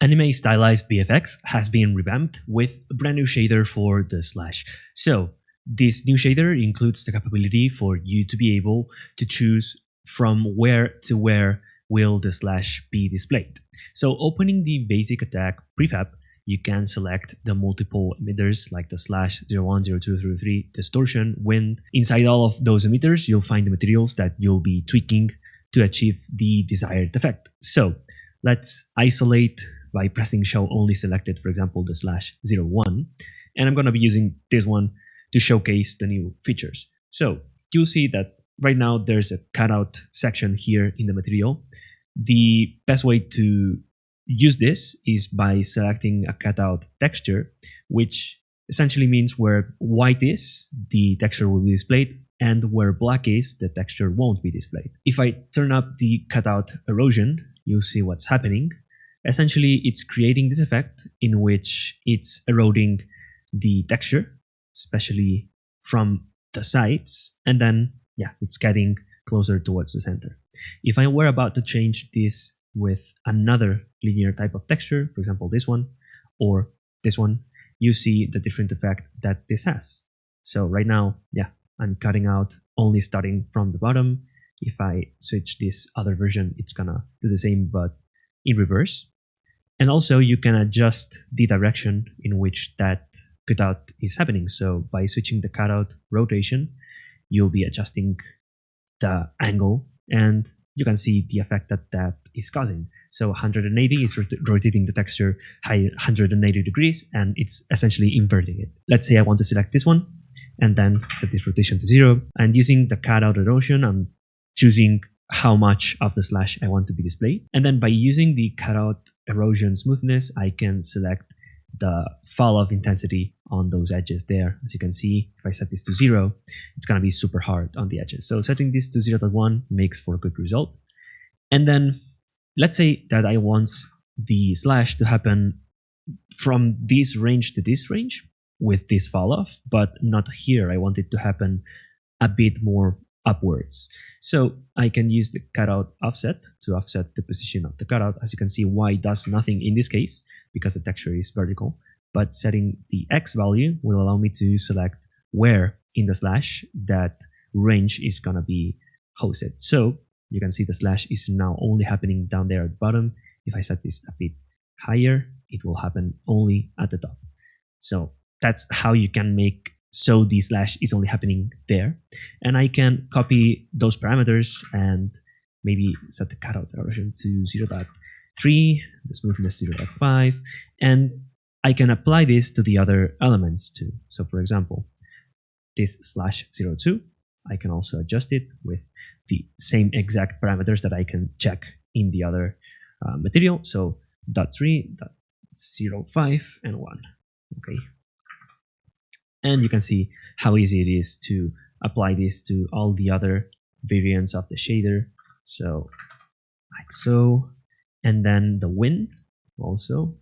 Anime Stylized VFX has been revamped with a brand new shader for the slash. So this new shader includes the capability for you to be able to choose from where to where will the slash be displayed. So opening the basic attack prefab, you can select the multiple emitters like the slash 01, 02, 03, distortion, wind. Inside all of those emitters, you'll find the materials that you'll be tweaking to achieve the desired effect. So let's isolate by pressing show only selected, for example, the slash 01. And I'm going to be using this one to showcase the new features. So you'll see that right now there's a cutout section here in the material. The best way to use this is by selecting a cutout texture, which essentially means where white is, the texture will be displayed, and where black is, the texture won't be displayed. If I turn up the cutout erosion, you'll see what's happening. Essentially, it's creating this effect in which it's eroding the texture, especially from the sides, and then, yeah, it's getting closer towards the center. If I were about to change this with another linear type of texture, for example, this one or this one, you see the different effect that this has. So right now, yeah, I'm cutting out only starting from the bottom. If I switch this other version, it's gonna do the same, but in reverse. And also you can adjust the direction in which that cutout is happening. So by switching the cutout rotation, you'll be adjusting the angle and you can see the effect that that is causing. So 180 is rotating the texture 180 degrees and it's essentially inverting it. Let's say I want to select this one and then set this rotation to 0. And using the cutout erosion, I'm choosing how much of the slash I want to be displayed. And then by using the cutout erosion smoothness, I can select the fall of intensity on those edges there. As you can see, if I set this to 0, it's going to be super hard on the edges. So setting this to 0.1 makes for a good result. And then let's say that I want the slash to happen from this range to this range with this fall off, but not here. I want it to happen a bit more upwards. So I can use the cutout offset to offset the position of the cutout. As you can see, Y does nothing in this case because the texture is vertical, but setting the X value will allow me to select where in the slash that range is gonna be hosted. So you can see the slash is now only happening down there at the bottom. If I set this a bit higher, it will happen only at the top. So that's how you can make so the slash is only happening there. And I can copy those parameters and maybe set the cutout erosion to 0.3, the smoothness 0.5, and I can apply this to the other elements too. So for example, this slash 0.2, I can also adjust it with the same exact parameters that I can check in the other material. So 0.3, 0.05, and 1. Okay. And you can see how easy it is to apply this to all the other variants of the shader. So like so, and then the wind also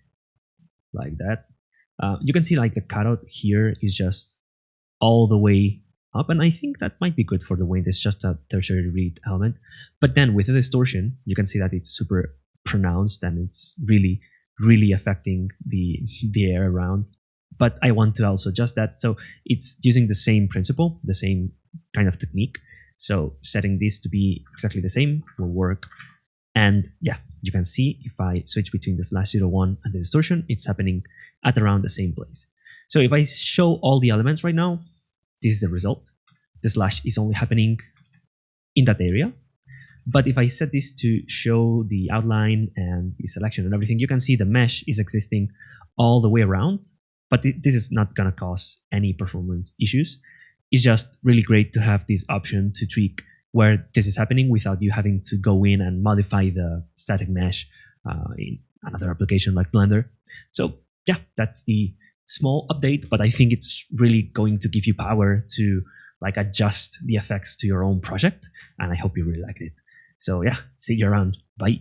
like that. You can see like the cutout here is just all the way up, and I think that might be good for the wind. It's just a tertiary read element. But then with the distortion, you can see that it's super pronounced and it's really, really affecting the air around. But I want to also adjust that. So it's using the same principle, the same kind of technique. So setting this to be exactly the same will work. And yeah, you can see if I switch between the slash 01 and the distortion, it's happening at around the same place. So if I show all the elements right now, this is the result. The slash is only happening in that area. But if I set this to show the outline and the selection and everything, you can see the mesh is existing all the way around. But this is not going to cause any performance issues. It's just really great to have this option to tweak where this is happening without you having to go in and modify the static mesh in another application like Blender. So yeah, that's the small update, but I think it's really going to give you power to like adjust the effects to your own project. And I hope you really liked it. So yeah, see you around. Bye.